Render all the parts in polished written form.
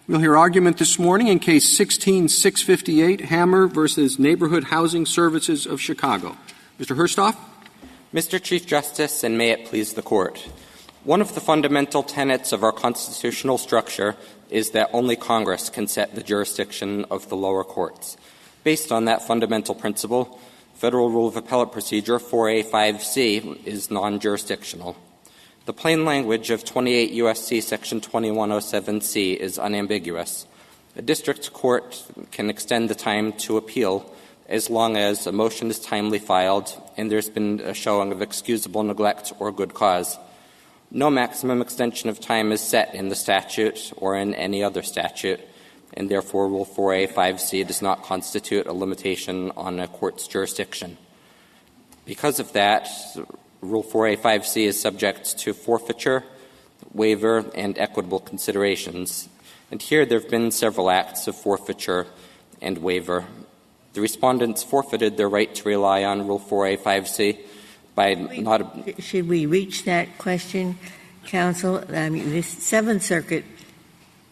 We'll hear argument this morning in Case 16-658, Hamer versus Neighborhood Housing Services of Chicago. Mr. Herstoff. Mr. Chief Justice, and may it please the Court, one of the fundamental tenets of our constitutional structure is that only Congress can set the jurisdiction of the lower courts. Based on that fundamental principle, Federal Rule of Appellate Procedure 4A5C is non-jurisdictional. The plain language of 28 U.S.C. Section 2107C is unambiguous. A district court can extend the time to appeal as long as a motion is timely filed and there's been a showing of excusable neglect or good cause. No maximum extension of time is set in the statute or in any other statute, and therefore Rule 4A5C does not constitute a limitation on a court's jurisdiction. Because of that, Rule 4A5C is subject to forfeiture, waiver, and equitable considerations. And here there have been several acts of forfeiture and waiver. The respondents forfeited their right to rely on Rule 4A5C by not — Should we reach that question, counsel? I mean, this Seventh Circuit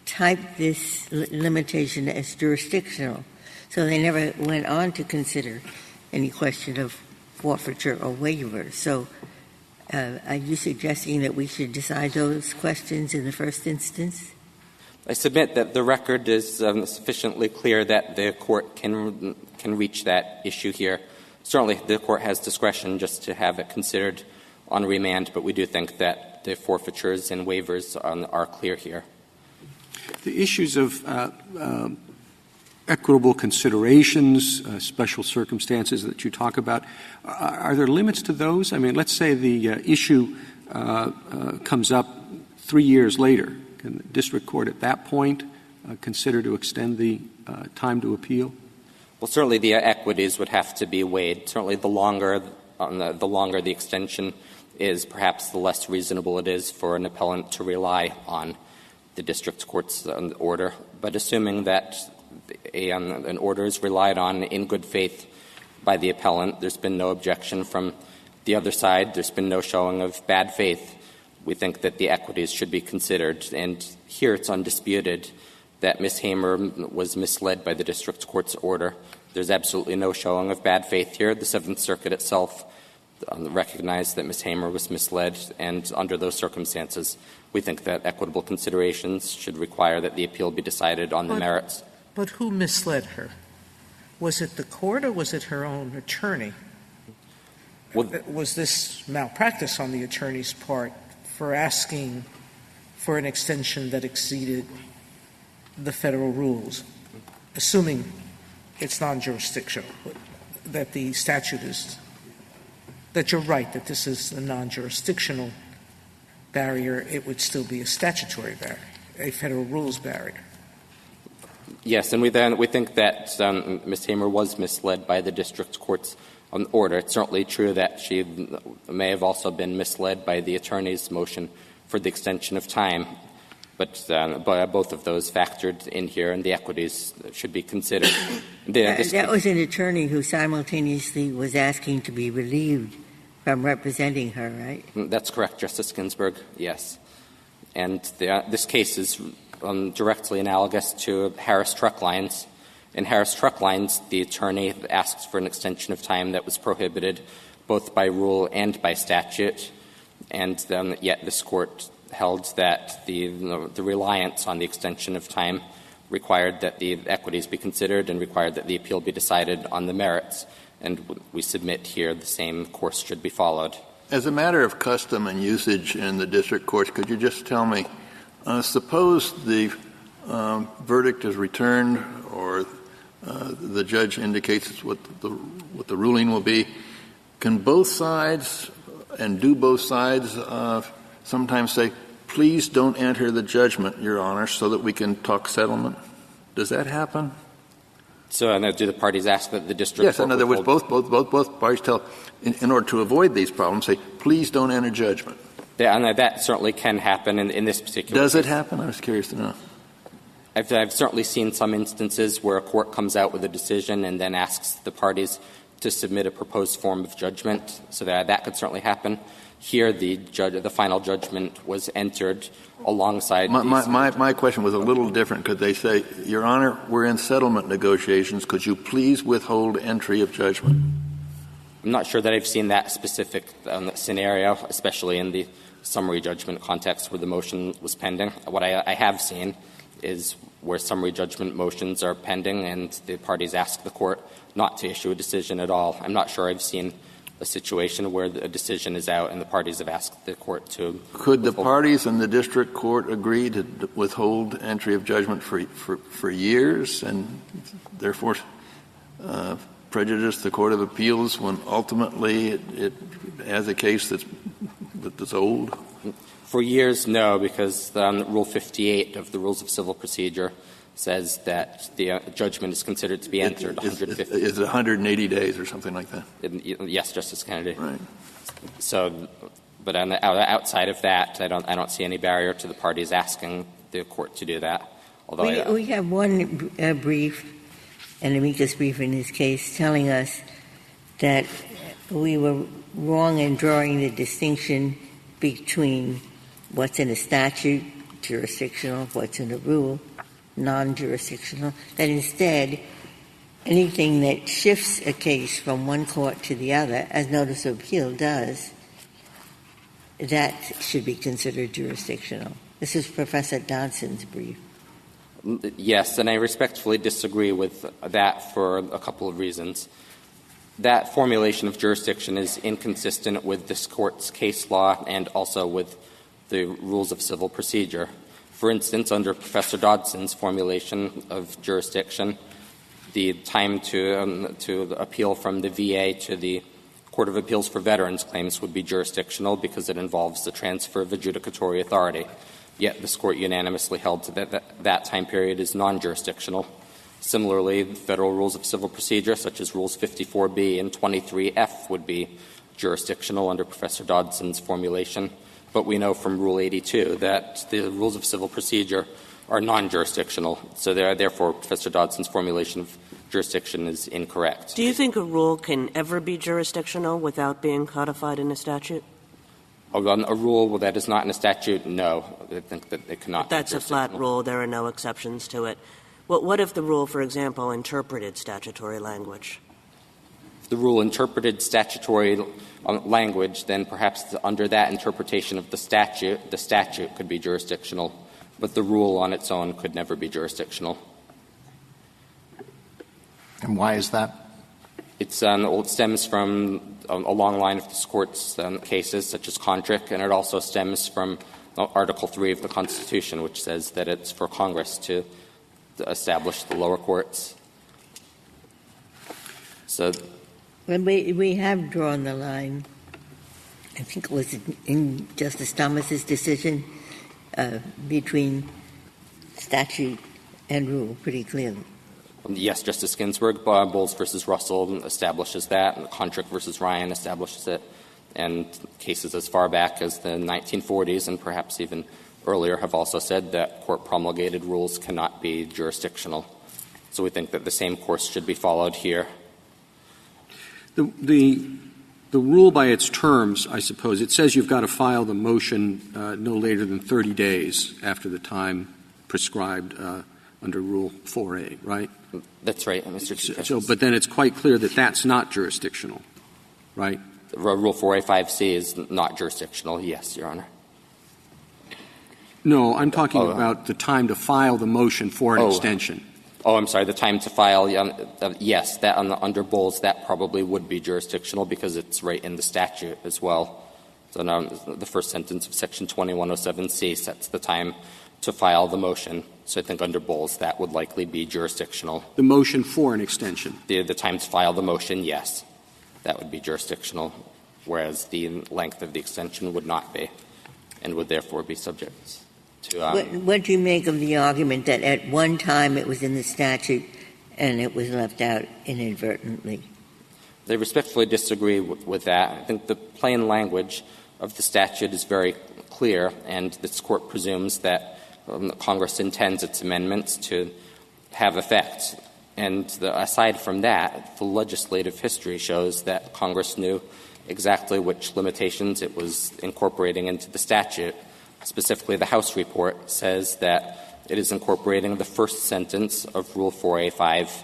typed this limitation as jurisdictional, so they never went on to consider any question of forfeiture or waiver. So are you suggesting that we should decide those questions in the first instance? I submit that the record is sufficiently clear that the Court can reach that issue here. Certainly, the Court has discretion just to have it considered on remand, but we do think that the forfeitures and waivers are clear here. The issues of equitable considerations, special circumstances that you talk about, are there limits to those? I mean, let's say the issue comes up 3 years later. Can the district court at that point consider to extend the time to appeal? Well, certainly the equities would have to be weighed. Certainly the longer the extension is, perhaps the less reasonable it is for an appellant to rely on the district court's order. But assuming that an order is relied on in good faith by the appellant, there's been no objection from the other side, there's been no showing of bad faith, we think that the equities should be considered. And here it's undisputed that Ms. Hamer was misled by the district court's order. There's absolutely no showing of bad faith here. The Seventh Circuit itself recognized that Ms. Hamer was misled, and under those circumstances, we think that equitable considerations should require that the appeal be decided on the merits. But who misled her? Was it the court or was it her own attorney? Was this malpractice on the attorney's part for asking for an extension that exceeded the Federal rules, assuming it's non-jurisdictional, that the statute is — that you're right, that this is a non-jurisdictional barrier, it would still be a statutory barrier, a Federal rules barrier? Yes, and we think that Ms. Hamer was misled by the district court's order. It's certainly true that she may have also been misled by the attorney's motion for the extension of time, but both of those factored in here, and the equities should be considered. That was an attorney who simultaneously was asking to be relieved from representing her, right? That's correct, Justice Ginsburg, yes. And this case is directly analogous to Harris Truck Lines. In Harris Truck Lines, the attorney asks for an extension of time that was prohibited both by rule and by statute, and yet this Court held that the reliance on the extension of time required that the equities be considered and required that the appeal be decided on the merits. And we submit here the same course should be followed. As a matter of custom and usage in the district courts, could you just tell me, suppose the verdict is returned or the judge indicates what the ruling will be, can both sides and do both sides sometimes say, please don't enter the judgment, Your Honor, so that we can talk settlement? Does that happen? So do the parties ask that the district Yes, in other words, both parties tell, in order to avoid these problems, say, please don't enter judgment. Yeah, and that certainly can happen in this particular Does case. it happen? I was curious to know. I've certainly seen some instances where a court comes out with a decision and then asks the parties to submit a proposed form of judgment, so that could certainly happen. Here, the final judgment was entered alongside. My question was a little different. Could they say, Your Honor, we're in settlement negotiations. Could you please withhold entry of judgment? I'm not sure that I've seen that specific scenario, especially in the summary judgment context where the motion was pending. What I have seen is where summary judgment motions are pending and the parties ask the court not to issue a decision at all. I'm not sure I've seen a situation where a decision is out and the parties have asked the court to. Could the parties in the district court agree to withhold entry of judgment for years and therefore prejudice the Court of Appeals when ultimately it has a case that's old? For years, no, because Rule 58 of the Rules of Civil Procedure says that the judgment is considered to be entered 150. Is it 180 days or something like that? Yes, Justice Kennedy. Right. So, but outside of that, I don't see any barrier to the parties asking the court to do that. Although we have one brief, an amicus brief in this case, telling us that we were wrong in drawing the distinction between what's in a statute, jurisdictional, what's in a rule, non-jurisdictional, that instead anything that shifts a case from one court to the other, as notice of appeal does, that should be considered jurisdictional. This is Professor Dodson's brief. Yes, and I respectfully disagree with that for a couple of reasons. That formulation of jurisdiction is inconsistent with this Court's case law and also with the rules of civil procedure. For instance, under Professor Dodson's formulation of jurisdiction, the time to appeal from the VA to the Court of Appeals for Veterans Claims would be jurisdictional because it involves the transfer of adjudicatory authority. Yet this Court unanimously held that time period is non-jurisdictional. Similarly, federal rules of civil procedure, such as Rules 54B and 23F, would be jurisdictional under Professor Dodson's formulation. But we know from Rule 82 that the rules of civil procedure are non-jurisdictional. So therefore, Professor Dodson's formulation of jurisdiction is incorrect. Do you think a rule can ever be jurisdictional without being codified in a statute? A rule that is not in a statute, no. I think that it cannot be jurisdictional. That's a flat rule. There are no exceptions to it. What if the rule, for example, interpreted statutory language? If the rule interpreted statutory language, then perhaps under that interpretation of the statute could be jurisdictional, but the rule on its own could never be jurisdictional. And why is that? It stems from a long line of this Court's cases, such as Kontrick, and it also stems from Article 3 of the Constitution, which says that it's for Congress to establish the lower courts. So when we have drawn the line, I think it was in Justice Thomas's decision, between statute and rule pretty clearly. Yes, Justice Ginsburg. Bowles v. Russell establishes that, and Kontrick v. Ryan establishes it, and cases as far back as the 1940s and perhaps even earlier have also said that court-promulgated rules cannot be jurisdictional. So we think that the same course should be followed here. The rule by its terms, I suppose, it says you've got to file the motion no later than 30 days after the time prescribed under Rule 4A, right? That's right, Mr. Chief Justice. So, but then it's quite clear that that's not jurisdictional, right? Rule 4A-5C is not jurisdictional, yes, Your Honor. No, I'm talking about the time to file the motion for an extension. Oh, I'm sorry. The time to file, yes, that under Bowles, that probably would be jurisdictional because it's right in the statute as well. So now the first sentence of Section 2107C sets the time to file the motion. So I think under Bowles, that would likely be jurisdictional. The motion for an extension. The time to file the motion, yes, that would be jurisdictional, whereas the length of the extension would not be and would therefore be subject to what do you make of the argument that at one time it was in the statute and it was left out inadvertently? They respectfully disagree with that. I think the plain language of the statute is very clear, and this Court presumes that Congress intends its amendments to have effect. And aside from that, the legislative history shows that Congress knew exactly which limitations it was incorporating into the statute. Specifically, the House report says that it is incorporating the first sentence of Rule 4A5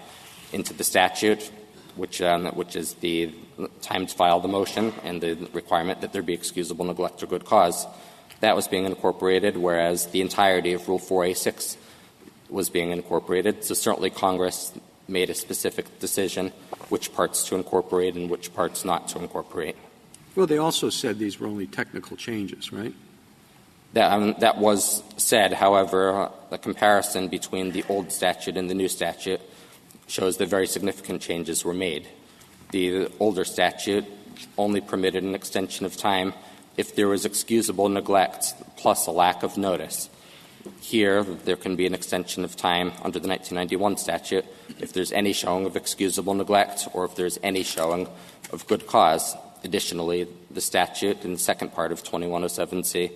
into the statute, which is the time to file the motion and the requirement that there be excusable neglect or good cause. That was being incorporated, whereas the entirety of Rule 4A6 was being incorporated. So certainly Congress made a specific decision which parts to incorporate and which parts not to incorporate. Well, they also said these were only technical changes, right? That was said. However, the comparison between the old statute and the new statute shows that very significant changes were made. The older statute only permitted an extension of time if there was excusable neglect plus a lack of notice. Here, there can be an extension of time under the 1991 statute if there's any showing of excusable neglect or if there's any showing of good cause. Additionally, the statute in the second part of 2107C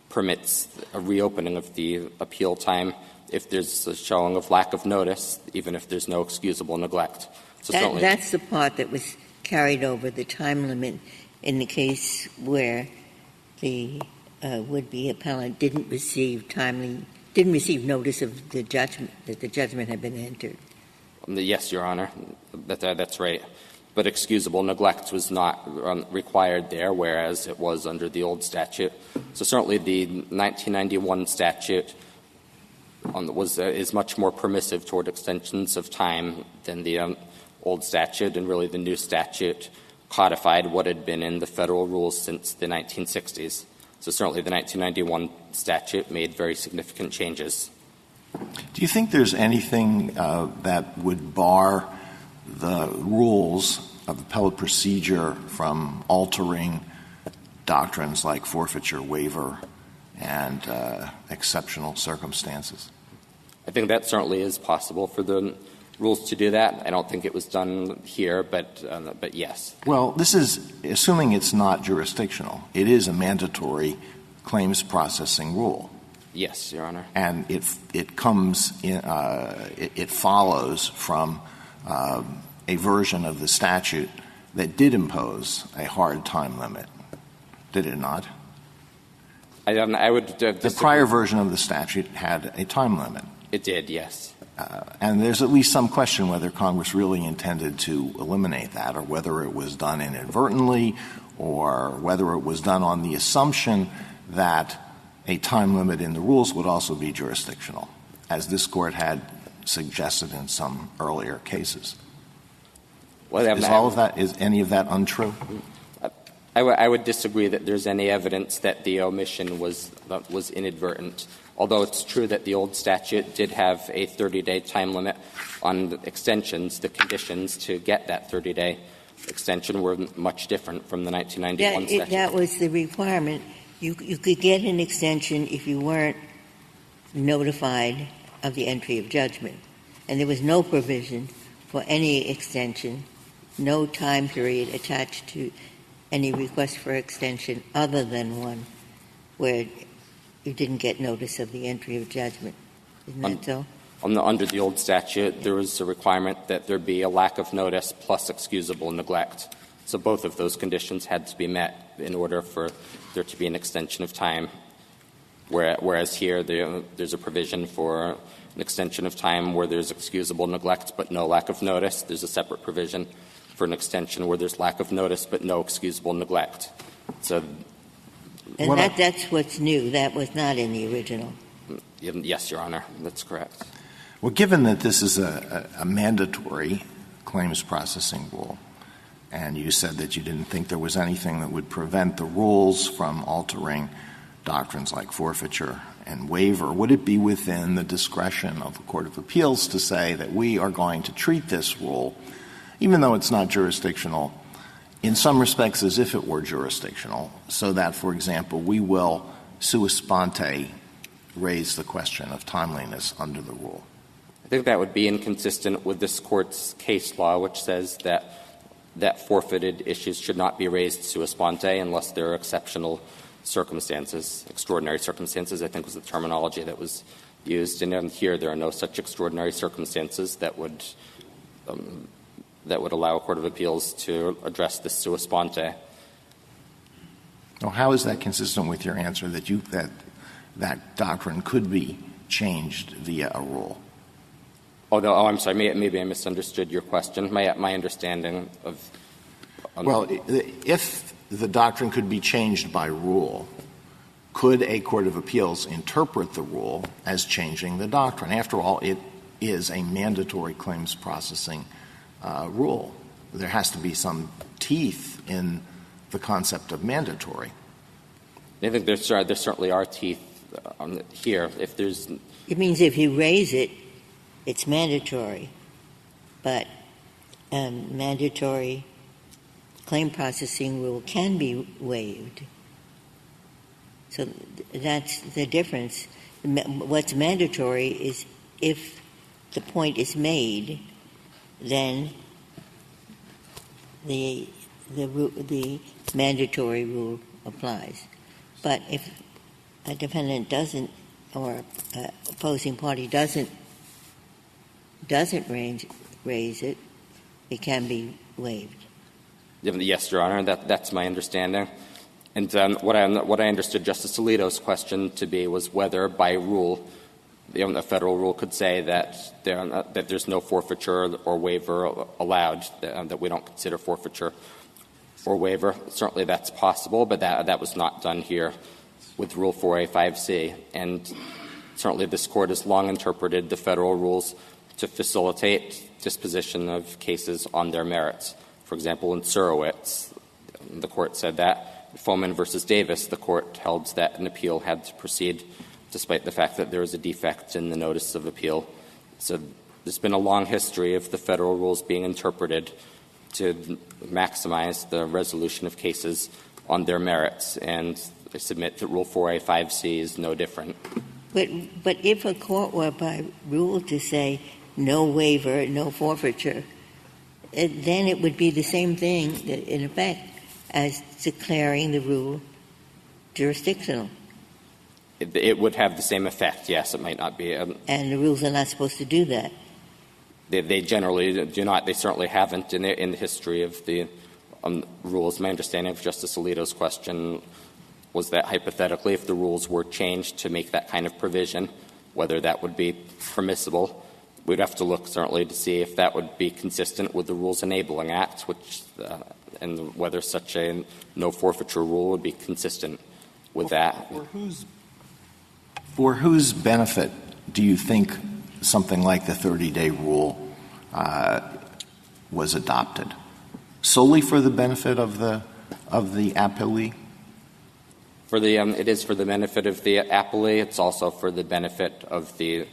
permits a reopening of the appeal time if there's a showing of lack of notice, even if there's no excusable neglect. So that's the part that was carried over, the time limit, in the case where the would-be appellant didn't receive notice of the judgment, that the judgment had been entered. Yes, Your Honor. That's right. But excusable neglect was not required there, whereas it was under the old statute. So certainly the 1991 statute is much more permissive toward extensions of time than the old statute, and really the new statute codified what had been in the federal rules since the 1960s. So certainly the 1991 statute made very significant changes. Do you think there's anything that would bar the rules of appellate procedure from altering doctrines like forfeiture, waiver, and exceptional circumstances? I think that certainly is possible for the rules to do that. I don't think it was done here, but yes. Well, this is assuming it's not jurisdictional. It is a mandatory claims processing rule. Yes, Your Honor. And it comes in, it follows from a version of the statute that did impose a hard time limit. Did it not? I would the prior version of the statute had a time limit. It did, yes. And there's at least some question whether Congress really intended to eliminate that, or whether it was done inadvertently, or whether it was done on the assumption that a time limit in the rules would also be jurisdictional, as this Court had suggested in some earlier cases. Well, is any of that untrue? I would disagree that there's any evidence that the omission was inadvertent. Although it's true that the old statute did have a 30-day time limit on extensions, the conditions to get that 30-day extension were much different from the 1991 statute. That was the requirement. You could get an extension if you weren't notified of the entry of judgment. And there was no provision for any extension, no time period attached to any request for extension other than one where you didn't get notice of the entry of judgment. Isn't that so? Under the old statute, there was a requirement that there be a lack of notice plus excusable neglect. So both of those conditions had to be met in order for there to be an extension of time, whereas here there's a provision for an extension of time where there's excusable neglect but no lack of notice. There's a separate provision for an extension where there's lack of notice but no excusable neglect. So and that's what's new. That was not in the original. Yes, Your Honor. That's correct. Well, given that this is a mandatory claims processing rule, and you said that you didn't think there was anything that would prevent the rules from altering doctrines like forfeiture and waiver, would it be within the discretion of the Court of Appeals to say that we are going to treat this rule, even though it's not jurisdictional, in some respects as if it were jurisdictional, so that, for example, we will sua sponte raise the question of timeliness under the rule? I think that would be inconsistent with this Court's case law, which says that forfeited issues should not be raised sua sponte unless there are exceptional circumstances. Extraordinary circumstances, I think, was the terminology that was used. And here there are no such extraordinary circumstances that would allow a Court of Appeals to address this sua sponte. Well, how is that consistent with your answer that that doctrine could be changed via a rule? I'm sorry. Maybe I misunderstood your question. My understanding of well, if the doctrine could be changed by rule, could a court of appeals interpret the rule as changing the doctrine? After all, it is a mandatory claims processing rule. There has to be some teeth in the concept of mandatory. I think there certainly are teeth here. If there's, it means if you raise it, it's mandatory, but mandatory claim processing rule can be waived. So that's the difference. What's mandatory is if the point is made, then the mandatory rule applies. But if a defendant doesn't, or opposing party doesn't raise it, it can be waived. Yes, Your Honor, that's my understanding. And what I understood Justice Alito's question to be was whether by rule, a federal rule could say that there's no forfeiture or waiver allowed, that we don't consider forfeiture or waiver. Certainly that's possible, but that was not done here with Rule 4A-5C. And certainly this Court has long interpreted the federal rules to facilitate disposition of cases on their merits. For example, in Surowitz, the Court said that. Foman v. Davis, the Court held that an appeal had to proceed despite the fact that there was a defect in the notice of appeal. So there's been a long history of the federal rules being interpreted to maximize the resolution of cases on their merits, and I submit that Rule 4A-5C is no different. But if a court were by rule to say no waiver, no forfeiture, then it would be the same thing, in effect, as declaring the rule jurisdictional. It would have the same effect, yes. It might not be. And the rules are not supposed to do that. They generally do not. They certainly haven't in the history of the rules. My understanding of Justice Alito's question was that hypothetically if the rules were changed to make that kind of provision, whether that would be permissible, we'd have to look certainly to see if that would be consistent with the Rules Enabling Act, which and whether such a no forfeiture rule would be consistent with that. For whose benefit do you think something like the 30-day rule was adopted? Solely for the benefit of the appellee? It is for the benefit of the appellee. It's also for the benefit of the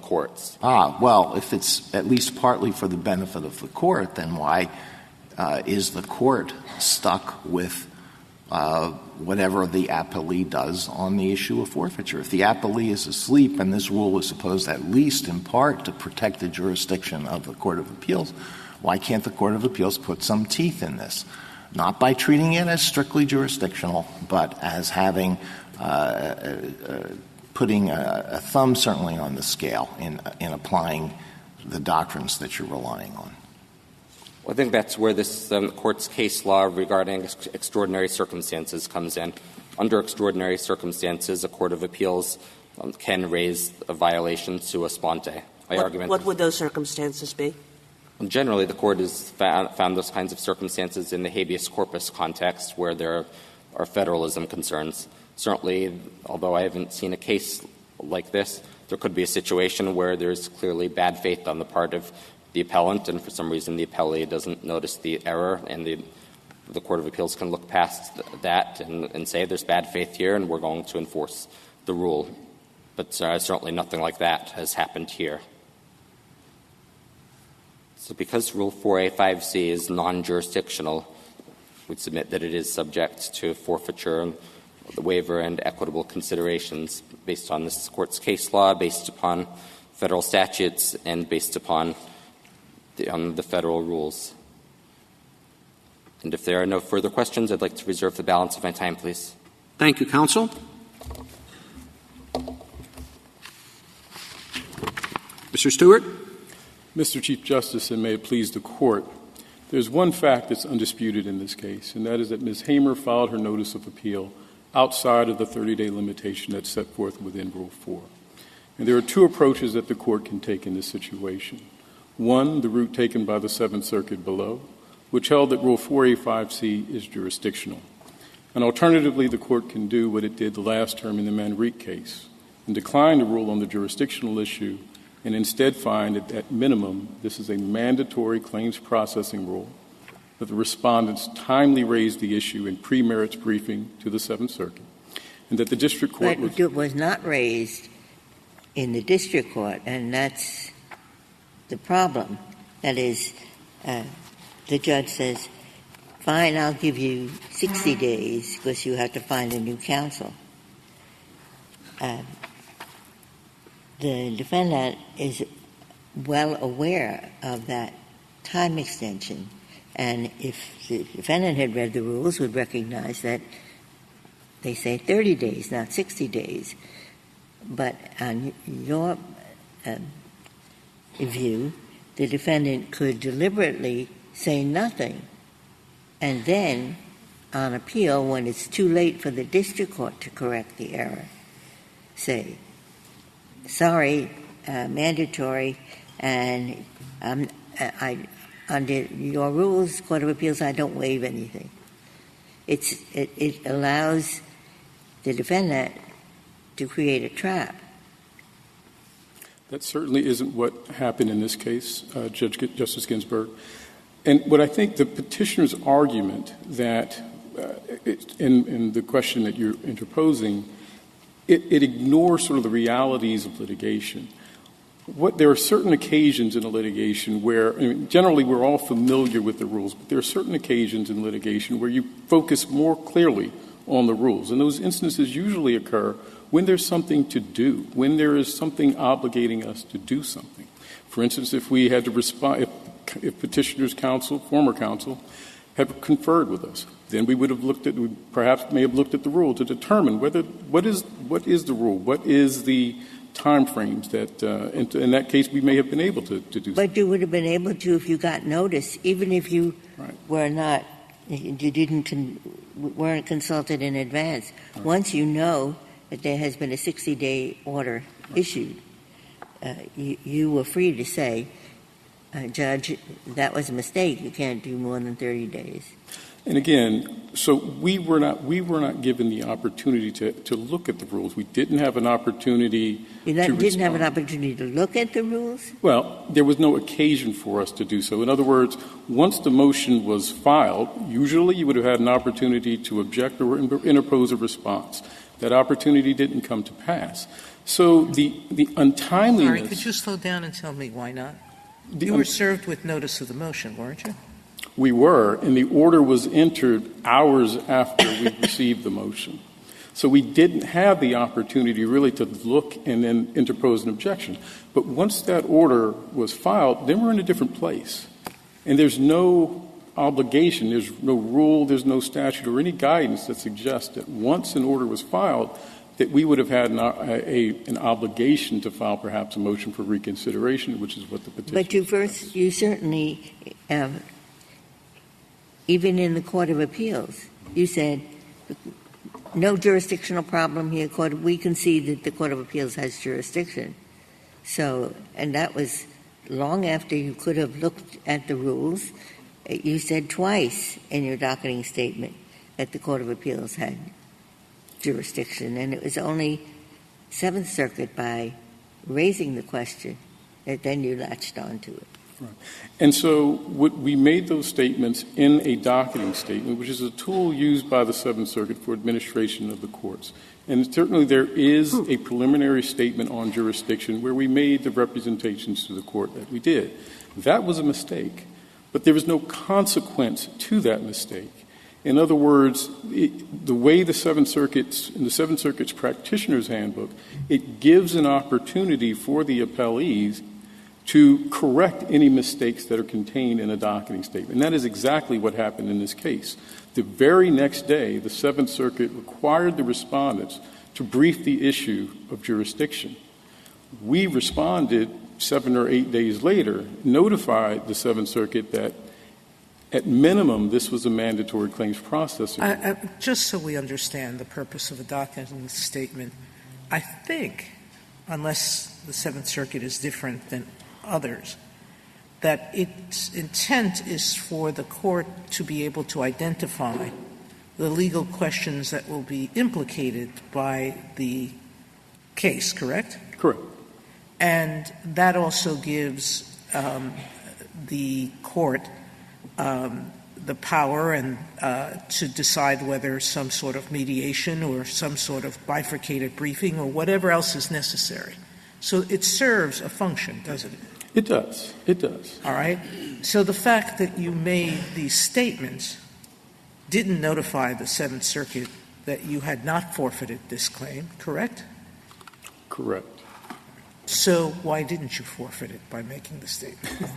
courts. Well, if it's at least partly for the benefit of the court, then why is the court stuck with whatever the appellee does on the issue of forfeiture? If the appellee is asleep and this rule was supposed at least in part to protect the jurisdiction of the Court of Appeals, why can't the Court of Appeals put some teeth in this? Not by treating it as strictly jurisdictional, but as having putting a thumb certainly on the scale in applying the doctrines that you're relying on. Well, I think that's where this Court's case law regarding extraordinary circumstances comes in. Under extraordinary circumstances, a Court of Appeals can raise a violation sua sponte. What would those circumstances be? Generally, the Court has found those kinds of circumstances in the habeas corpus context where there are federalism concerns. Certainly, although I haven't seen a case like this, there could be a situation where there's clearly bad faith on the part of the appellant, and for some reason the appellee doesn't notice the error, and the Court of Appeals can look past that and say there's bad faith here and we're going to enforce the rule. But certainly nothing like that has happened here. So because Rule 4A-5C is non-jurisdictional, we'd submit that it is subject to forfeiture, the waiver, and equitable considerations based on this Court's case law, based upon federal statutes, and based upon the federal rules. And if there are no further questions, I'd like to reserve the balance of my time, please. Thank you, counsel. Mr. Stewart. Mr. Chief Justice, and may it please the Court, There's one fact that's undisputed in this case, and that is that Ms. Hamer filed her notice of appeal outside of the 30-day limitation that's set forth within Rule 4. And there are two approaches that the Court can take in this situation. One, the route taken by the Seventh Circuit below, which held that Rule 4A5C is jurisdictional. And alternatively, the Court can do what it did the last term in the Manrique case and decline to rule on the jurisdictional issue and instead find that at minimum this is a mandatory claims processing rule, that the respondents timely raised the issue in pre-merits briefing to the Seventh Circuit, and that the district court was not raised in the district court, and that's the problem. That is, the judge says, fine, I'll give you 60 days because you have to find a new counsel. The defendant is well aware of that time extension, and if the defendant had read the rules, would recognize that they say 30 days, not 60 days. But on your view, the defendant could deliberately say nothing, and then on appeal, when it's too late for the district court to correct the error, say, sorry, mandatory, and under your rules, Court of Appeals, I don't waive anything. It allows the defendant to create a trap. That certainly isn't what happened in this case, Justice Ginsburg. And what I think the petitioner's argument that in the question that you're interposing, it ignores sort of the realities of litigation. There are certain occasions in a litigation where, generally we're all familiar with the rules, but there are certain occasions in litigation where you focus more clearly on the rules. And those instances usually occur when there's something to do, when there is something obligating us to do something. For instance, if we had to respond, if petitioner's counsel, former counsel, had conferred with us, then we would have perhaps may have looked at the rule to determine what is the rule, what is the time frames that, in that case, we may have been able to do something. But you would have been able to if you got notice, even if you were not, weren't consulted in advance. Right. Once you know that there has been a 60-day order issued, you were free to say, Judge, that was a mistake. You can't do more than 30 days. And again, so we were not given the opportunity to look at the rules. We didn't have an opportunity to respond. Didn't have an opportunity to look at the rules? Well, there was no occasion for us to do so. In other words, once the motion was filed, usually you would have had an opportunity to object or interpose a response. That opportunity didn't come to pass. So the untimeliness— Sorry, could you slow down and tell me why not? You were served with notice of the motion, weren't you? We were, and the order was entered hours after we received the motion. So we didn't have the opportunity really to look and then interpose an objection. But once that order was filed, then we're in a different place. And there's no obligation, there's no rule, there's no statute or any guidance that suggests that once an order was filed, that we would have had an obligation to file perhaps a motion for reconsideration, which is what the petition But you certainly, even in the Court of Appeals, you said no jurisdictional problem here. We concede that the Court of Appeals has jurisdiction. So, and that was long after you could have looked at the rules. You said twice in your docketing statement that the Court of Appeals had jurisdiction, and it was only Seventh Circuit, by raising the question, that then you latched onto it. Right. And so we made those statements in a docketing statement, which is a tool used by the Seventh Circuit for administration of the courts. And certainly there is a preliminary statement on jurisdiction where we made the representations to the court that we did. That was a mistake, but there was no consequence to that mistake. In other words, the way the Seventh Circuit's practitioner's handbook, it gives an opportunity for the appellees to correct any mistakes that are contained in a docketing statement. And that is exactly what happened in this case. The very next day, the Seventh Circuit required the respondents to brief the issue of jurisdiction. We responded 7 or 8 days later, notified the Seventh Circuit that At minimum, this was a mandatory claims processing rule. Just so we understand the purpose of a docketing statement, I think, unless the Seventh Circuit is different than others, that its intent is for the court to be able to identify the legal questions that will be implicated by the case, correct? Correct. And that also gives the court the power and to decide whether some sort of mediation or some sort of bifurcated briefing or whatever else is necessary. So it serves a function, doesn't it? It does. It does. All right. So the fact that you made these statements didn't notify the Seventh Circuit that you had not forfeited this claim, correct? Correct. So why didn't you forfeit it by making the statement?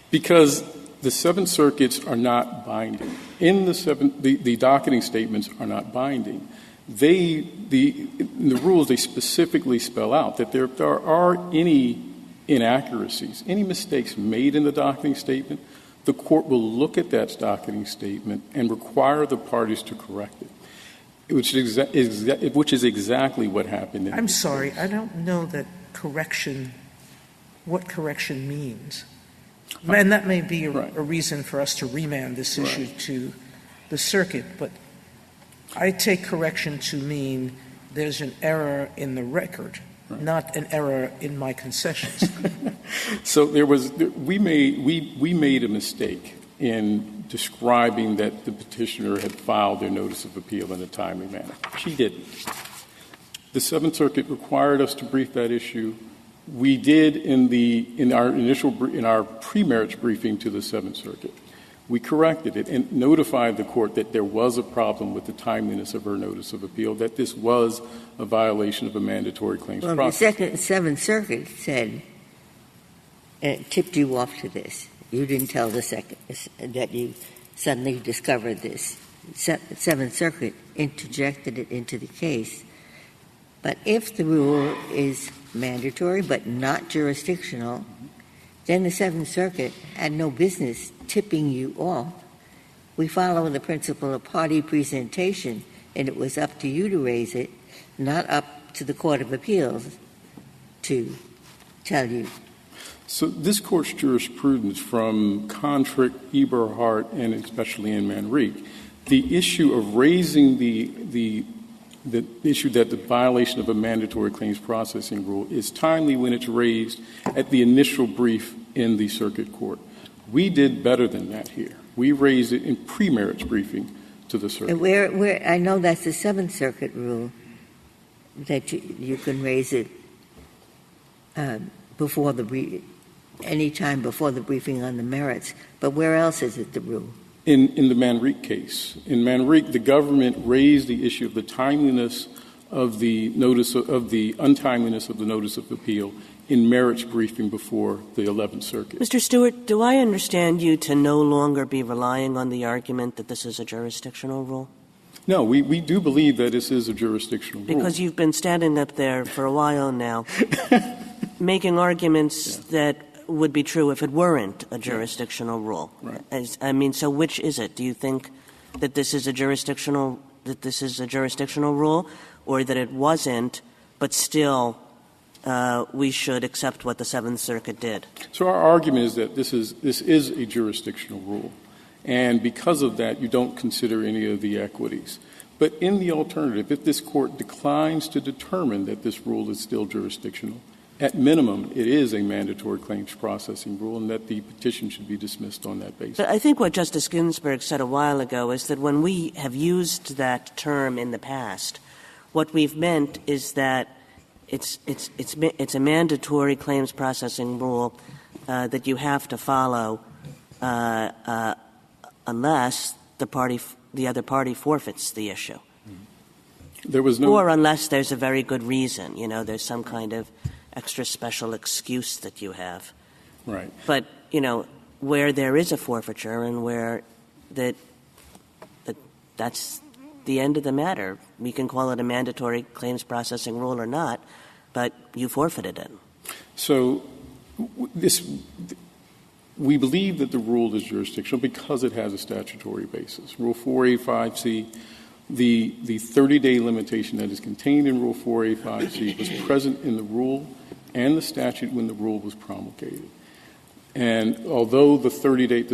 Because the Seventh Circuits are not binding. In the docketing statements are not binding. In the rules, they specifically spell out that there are any inaccuracies, any mistakes made in the docketing statement, the court will look at that docketing statement and require the parties to correct it, which is exactly what happened. I'm sorry, I don't know that what correction means. And that may be a reason for us to remand this issue to the circuit, but I take correction to mean there's an error in the record, not an error in my concessions. So we made a mistake in describing that the petitioner had filed their notice of appeal in a timely manner. She didn't. The Seventh Circuit required us to brief that issue. We did in our pre-merits briefing to the Seventh Circuit. We corrected it and notified the court that there was a problem with the timeliness of her notice of appeal, that this was a violation of a mandatory claims process. The Seventh Circuit said, tipped you off to this. You didn't tell the Second that you suddenly discovered this. Seventh Circuit interjected it into the case. But if the rule is mandatory but not jurisdictional, then the Seventh Circuit had no business tipping you off. We follow the principle of party presentation, and it was up to you to raise it, not up to the Court of Appeals to tell you. So this Court's jurisprudence from Kontrick, Eberhardt, and especially in Manrique, the issue of raising the issue that the violation of a mandatory claims processing rule is timely when it's raised at the initial brief in the circuit court. We did better than that here. We raised it in pre-merits briefing to the circuit. And where I know that's the Seventh Circuit rule that you can raise it before any time before the briefing on the merits. But where else is it the rule? In the Manrique case. In Manrique, the government raised the issue of the timeliness of the notice of the untimeliness of the notice of appeal in merits briefing before the 11th Circuit. Mr. Stewart, do I understand you to no longer be relying on the argument that this is a jurisdictional rule? No, we do believe that this is a jurisdictional rule. Because you've been standing up there for a while now making arguments that would be true if it weren't a jurisdictional rule. Right. So which is it? Do you think that this is a jurisdictional rule, or that it wasn't, but still we should accept what the Seventh Circuit did? So our argument is that this is a jurisdictional rule, and because of that, you don't consider any of the equities. But in the alternative, if this Court declines to determine that this rule is still jurisdictional, at minimum, it is a mandatory claims processing rule, and that the petition should be dismissed on that basis. But I think what Justice Ginsburg said a while ago is that when we have used that term in the past, what we've meant is that it's a mandatory claims processing rule that you have to follow unless the other party forfeits the issue. There was no, or unless there's a very good reason, there's some kind of extra special excuse that you have. Right. But, where there is a forfeiture and where that's the end of the matter, we can call it a mandatory claims processing rule or not, but you forfeited it. So we believe that the rule is jurisdictional because it has a statutory basis. Rule 485C, the 30-day limitation that is contained in Rule 485C was present in the rule and the statute when the rule was promulgated. And although the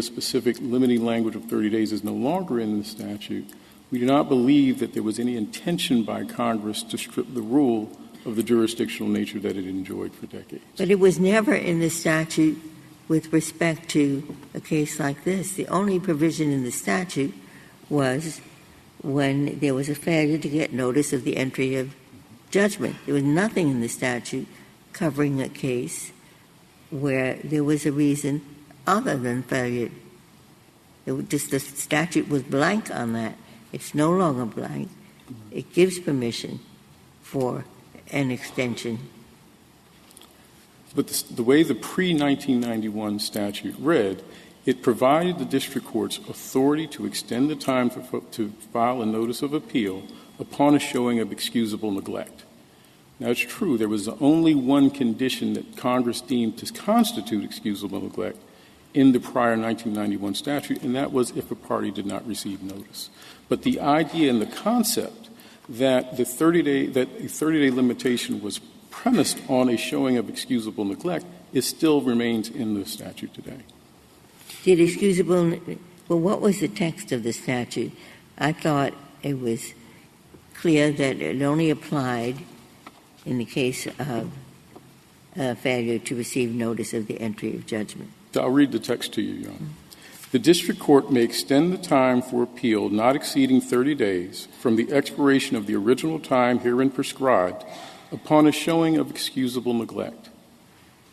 specific limiting language of 30 days is no longer in the statute, we do not believe that there was any intention by Congress to strip the rule of the jurisdictional nature that it enjoyed for decades. But it was never in the statute with respect to a case like this. The only provision in the statute was when there was a failure to get notice of the entry of judgment. There was nothing in the statute covering a case where there was a reason other than failure. The statute was blank on that. It's no longer blank. It gives permission for an extension. But the way the pre-1991 statute read, it provided the district courts authority to extend the time to file a notice of appeal upon a showing of excusable neglect. Now, it's true there was only one condition that Congress deemed to constitute excusable neglect in the prior 1991 statute, and that was if a party did not receive notice. But the idea and the concept that the 30-day limitation was premised on a showing of excusable neglect still remains in the statute today. Well, what was the text of the statute? I thought it was clear that it only applied in the case of failure to receive notice of the entry of judgment. I'll read the text to you, Your Honor. The district court may extend the time for appeal not exceeding 30 days from the expiration of the original time herein prescribed upon a showing of excusable neglect,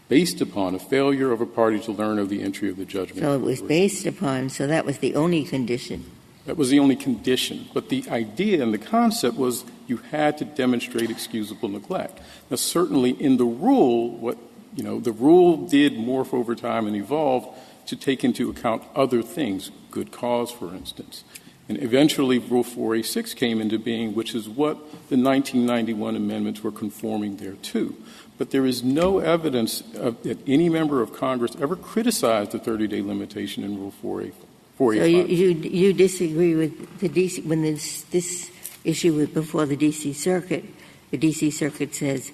based upon a failure of a party to learn of the entry of the judgment. So it was based upon, so that was the only condition. That was the only condition. But the idea and the concept was you had to demonstrate excusable neglect. Now, certainly in the rule, the rule did morph over time and evolve to take into account other things, good cause, for instance. And eventually Rule 4A6 came into being, which is what the 1991 amendments were conforming thereto. But there is no evidence that any member of Congress ever criticized the 30-day limitation in Rule 4A5. So you disagree with the D.C. when this issue was before the D.C. Circuit. The D.C. Circuit says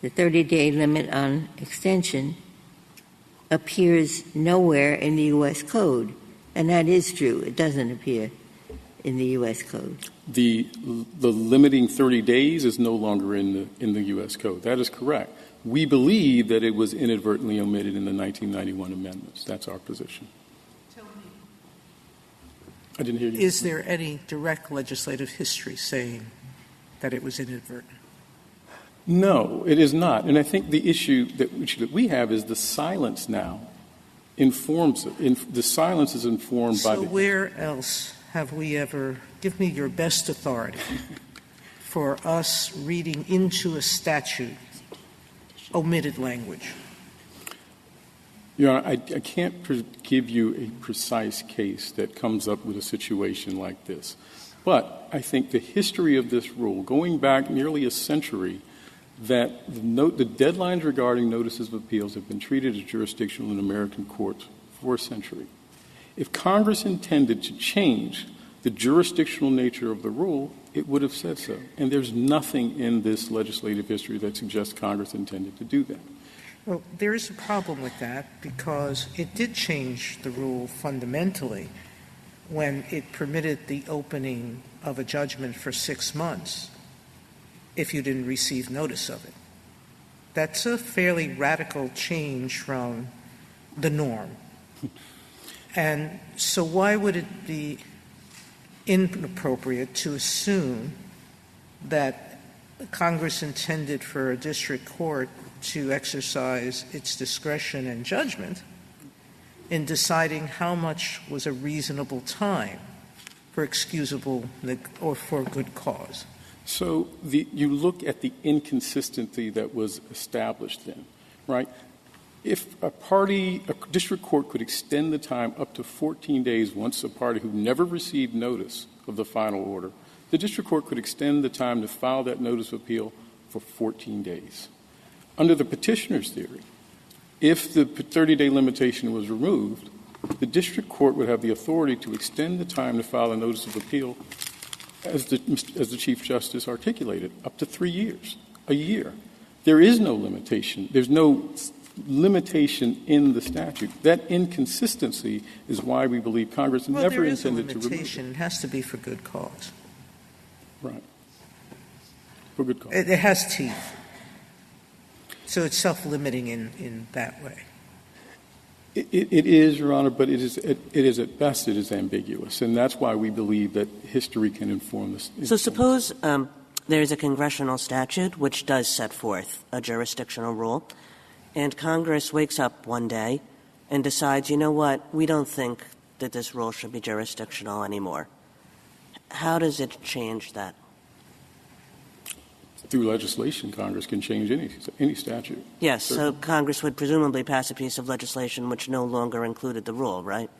the 30-day limit on extension appears nowhere in the U.S. Code, and that is true. It doesn't appear in the U.S. Code. The limiting 30 days is no longer in the U.S. Code. That is correct. We believe that it was inadvertently omitted in the 1991 amendments. That's our position. I didn't hear you. Is there any direct legislative history saying that it was inadvertent? No, it is not. And I think the issue that we have is the silence now informs it. The silence is informed by the — So where else have we ever — give me your best authority for us reading into a statute omitted language? Your Honor, I can't give you a precise case that comes up with a situation like this. But I think the history of this rule, going back nearly a century, that the deadlines regarding notices of appeals have been treated as jurisdictional in American courts for a century. If Congress intended to change the jurisdictional nature of the rule, it would have said so. And there's nothing in this legislative history that suggests Congress intended to do that. Well, there is a problem with that because it did change the rule fundamentally when it permitted the opening of a judgment for 6 months if you didn't receive notice of it. That's a fairly radical change from the norm. And so why would it be inappropriate to assume that Congress intended for a district court to exercise its discretion and judgment in deciding how much was a reasonable time for excusable or for good cause? So you look at the inconsistency that was established then, right? If a district court could extend the time up to 14 days once a party who never received notice of the final order, the district court could extend the time to file that notice of appeal for 14 days. Under the petitioner's theory, if the 30-day limitation was removed, the district court would have the authority to extend the time to file a notice of appeal, as the Chief Justice articulated, up to 3 years, a year. There is no limitation. There's no limitation in the statute. That inconsistency is why we believe Congress never intended to remove it. There is a limitation. It has to be for good cause. Right. For good cause. It has teeth. So it's self-limiting in that way. It is, Your Honor, but it is at best it is ambiguous, and that's why we believe that history can inform this. So suppose there's a congressional statute which does set forth a jurisdictional rule, and Congress wakes up one day and decides, you know what, we don't think that this rule should be jurisdictional anymore. How does it change that? Through legislation, Congress can change any statute. Yes, so Congress would presumably pass a piece of legislation which no longer included the rule, right?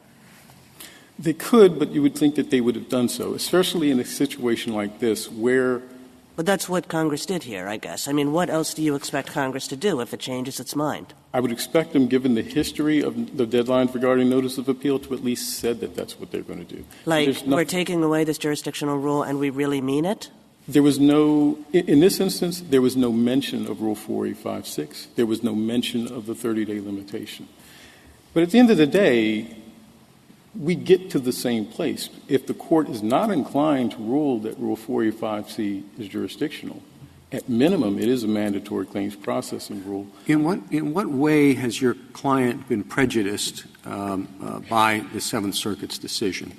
They could, but you would think that they would have done so, especially in a situation like this where — But that's what Congress did here, I guess. I mean, what else do you expect Congress to do if it changes its mind? I would expect them, given the history of the deadlines regarding notice of appeal, to at least said that that's what they're going to do. Like, we're taking away this jurisdictional rule and we really mean it? There was no — in this instance, there was no mention of Rule 485-6. There was no mention of the 30-day limitation. But at the end of the day, we get to the same place. If the Court is not inclined to rule that Rule 485C is jurisdictional, at minimum, it is a mandatory claims processing rule. In what way has your client been prejudiced by the Seventh Circuit's decision?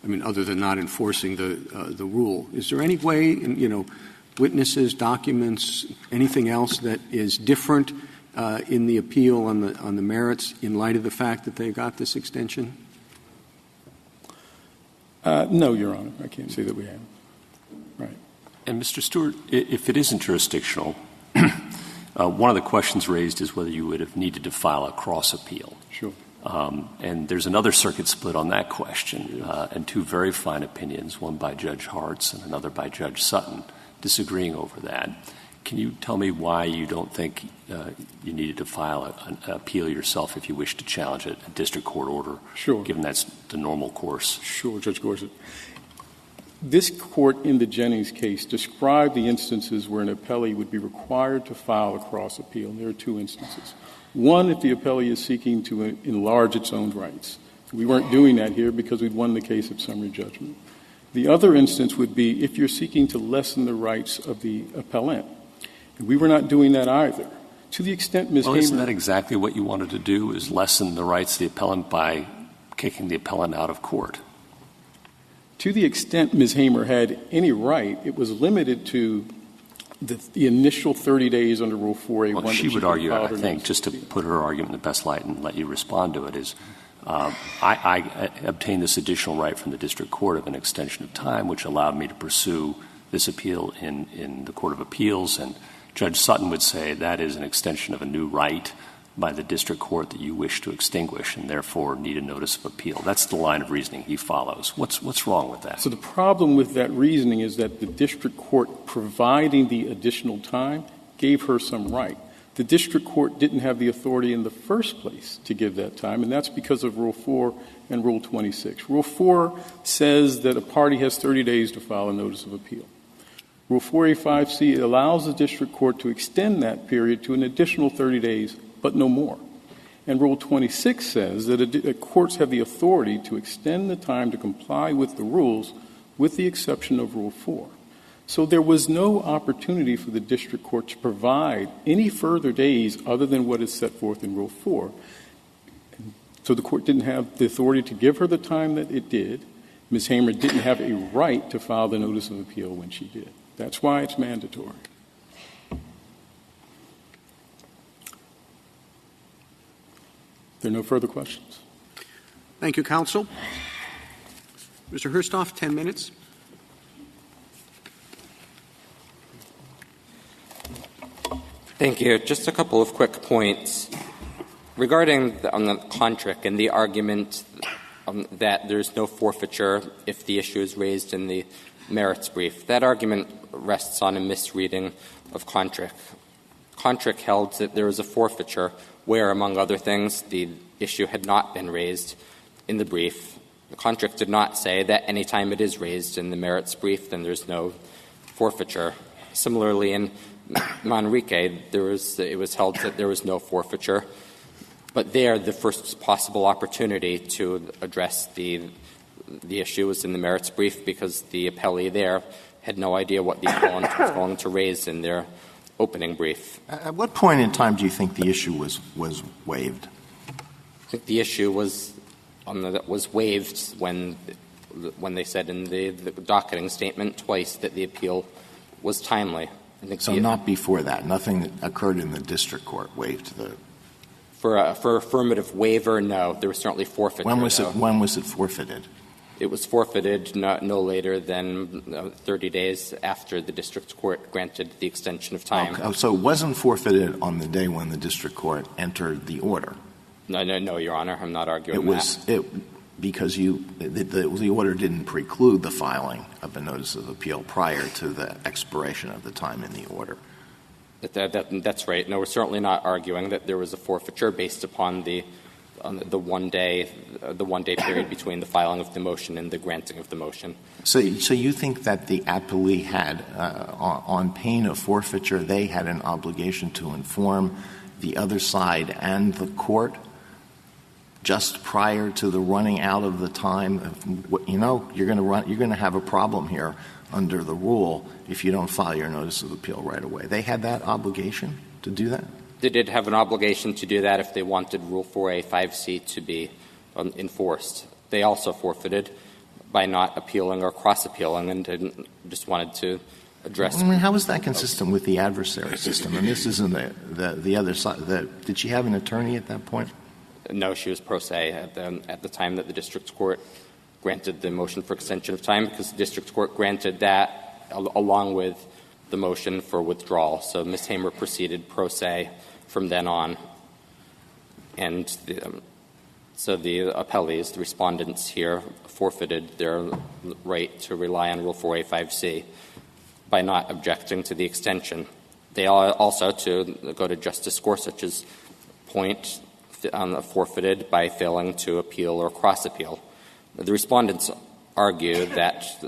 I mean, other than not enforcing the rule. Is there any way, witnesses, documents, anything else that is different in the appeal on the merits in light of the fact that they got this extension? No, Your Honor. I can't say that we have. Right. And, Mr. Stewart, if it isn't jurisdictional, one of the questions raised is whether you would have needed to file a cross-appeal. Sure. And there's another circuit split on that question, and two very fine opinions, one by Judge Hartz and another by Judge Sutton, disagreeing over that. Can you tell me why you don't think you needed to file an appeal yourself if you wish to challenge a district court order? Sure. Given that's the normal course. Sure, Judge Gorsuch. This Court in the Jennings case described the instances where an appellee would be required to file a cross-appeal. And there are two instances. One, if the appellee is seeking to enlarge its own rights. We weren't doing that here because we'd won the case at summary judgment. The other instance would be if you're seeking to lessen the rights of the appellant. And we were not doing that either. To the extent Ms. Hamer — isn't that exactly what you wanted to do, is lessen the rights of the appellant by kicking the appellant out of court? To the extent Ms. Hamer had any right, it was limited to the initial 30 days under Rule 4A1. Well, she would argue, I think, just to put her argument in the best light and let you respond to it, is I obtained this additional right from the district court of an extension of time, which allowed me to pursue this appeal in the Court of Appeals. And Judge Sutton would say that is an extension of a new right by the district court that you wish to extinguish and therefore need a notice of appeal. That's the line of reasoning he follows. What's wrong with that? So the problem with that reasoning is that the district court providing the additional time gave her some right. The district court didn't have the authority in the first place to give that time, and that's because of Rule 4 and Rule 26. Rule 4 says that a party has 30 days to file a notice of appeal. Rule 485C allows the district court to extend that period to an additional 30 days, but no more. And Rule 26 says that courts have the authority to extend the time to comply with the rules with the exception of Rule 4. So there was no opportunity for the district court to provide any further days other than what is set forth in Rule 4. So the court didn't have the authority to give her the time that it did. Ms. Hamer didn't have a right to file the notice of appeal when she did. That's why it's mandatory. There are no further questions. Thank you, counsel. Mr. Herstoff, 10 minutes. Thank you. Just a couple of quick points. Regarding on the contract and the argument that there's no forfeiture if the issue is raised in the merits brief, that argument rests on a misreading of contract. Contract held that there is a forfeiture where, among other things, the issue had not been raised in the brief. The contract did not say that any time it is raised in the merits brief, then there's no forfeiture. Similarly, in Manrique, it was held that there was no forfeiture. But there, the first possible opportunity to address the issue was in the merits brief because the appellee there had no idea what the appellant was going to raise in their opening brief. At what point in time do you think the issue was waived? I think the issue was waived when they said in the docketing statement twice that the appeal was timely. I think so not before that. Nothing that occurred in the district court waived the. For affirmative waiver, no. There was certainly forfeiture. When was it forfeited? It was forfeited no later than 30 days after the district court granted the extension of time. Okay. So it wasn't forfeited on the day when the district court entered the order? No, Your Honor. I'm not arguing that. Because the order didn't preclude the filing of a notice of appeal prior to the expiration of the time in the order. That's right. No, we're certainly not arguing that there was a forfeiture based upon the 1 day period between the filing of the motion and the granting of the motion. So you think that the appellee had, on pain of forfeiture, they had an obligation to inform the other side and the court just prior to the running out of the time of, you're going to have a problem here under the rule if you don't file your notice of appeal right away. They had that obligation to do that? They did have an obligation to do that if they wanted Rule 4A-5C to be enforced. They also forfeited by not appealing or cross-appealing and just wanted to address. How is that consistent with the adversary system? And this isn't the other side. Did she have an attorney at that point? No, she was pro se at the time that the district court granted the motion for extension of time, because the district court granted that along with the motion for withdrawal. So Ms. Hamer proceeded pro se from then on. And so the appellees, the respondents here, forfeited their right to rely on Rule 4A-5C by not objecting to the extension. They also, to go to Justice Gorsuch's point, forfeited by failing to appeal or cross-appeal. The respondents argue that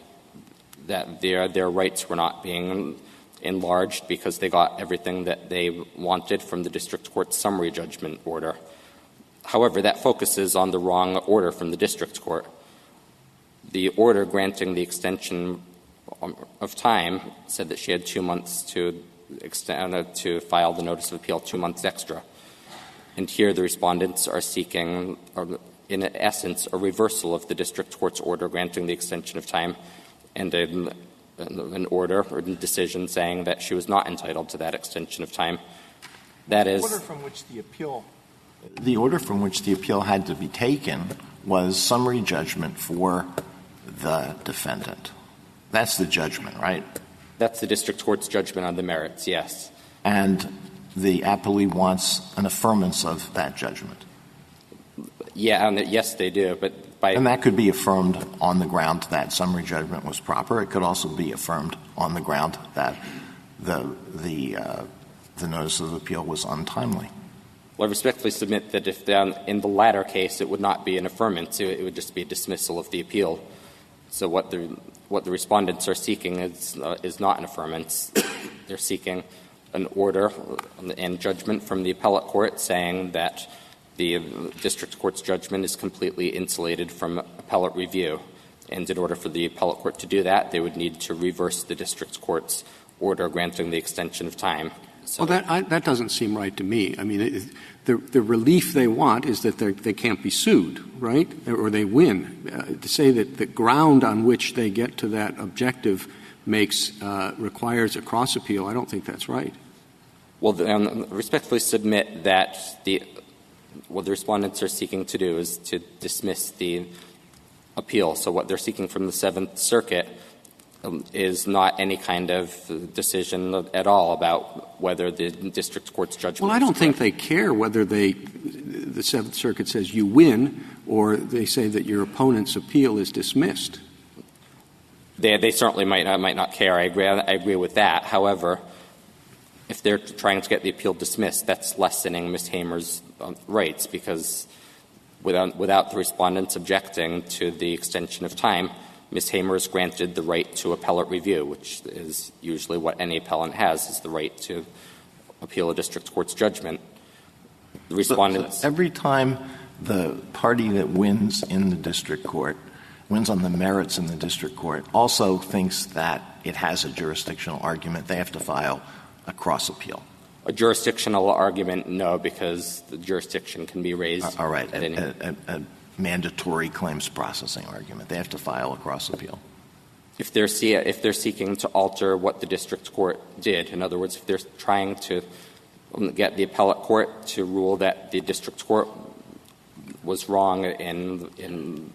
their rights were not being enlarged because they got everything that they wanted from the district court's summary judgment order. However, that focuses on the wrong order from the district court. The order granting the extension of time said that she had 2 months to file the notice of appeal, 2 months extra. And here the respondents are seeking, in essence, a reversal of the district court's order granting the extension of time and an order or decision saying that she was not entitled to that extension of time. That is — The order from which the appeal had to be taken was summary judgment for the defendant. That's the judgment, right? That's the district court's judgment on the merits, yes. And the appellee wants an affirmance of that judgment. Yeah, yes, they do. But and that could be affirmed on the ground that summary judgment was proper. It could also be affirmed on the ground that the notice of appeal was untimely. Well, I respectfully submit that if in the latter case it would not be an affirmance, it would just be a dismissal of the appeal. So what the respondents are seeking is not an affirmance. They're seeking an order and judgment from the appellate court saying that the district court's judgment is completely insulated from appellate review. And in order for the appellate court to do that, they would need to reverse the district court's order granting the extension of time. So well, that doesn't seem right to me. I mean, the relief they want is that they can't be sued, right, or they win. To say that the ground on which they get to that objective requires a cross-appeal, I don't think that's right. Well, respectfully submit that what the respondents are seeking to do is to dismiss the appeal. So what they're seeking from the Seventh Circuit is not any kind of decision at all about whether the district court's judgment Well, I don't think they care whether the Seventh Circuit says you win or they say that your opponent's appeal is dismissed. They certainly might not care. I agree with that. However, If they're trying to get the appeal dismissed, that's lessening Ms. Hamer's rights, because without the respondents objecting to the extension of time, Ms. Hamer is granted the right to appellate review, which is usually what any appellant has, is the right to appeal a district court's judgment. The respondents — so every time the party that wins in the district court, wins on the merits in the district court, also thinks that it has a jurisdictional argument, they have to file a cross-appeal. A jurisdictional argument, no, because the jurisdiction can be raised. All right. At any A mandatory claims processing argument. They have to file a cross-appeal. If they're seeking to alter what the district court did, in other words, if they're trying to get the appellate court to rule that the district court was wrong in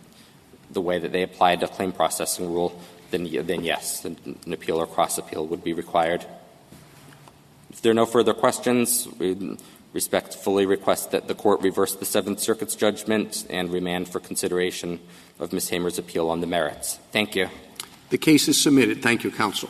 the way that they applied a claim processing rule, then yes, an appeal or cross-appeal would be required. If there are no further questions, we respectfully request that the Court reverse the Seventh Circuit's judgment and remand for consideration of Ms. Hamer's appeal on the merits. Thank you. The case is submitted. Thank you, counsel.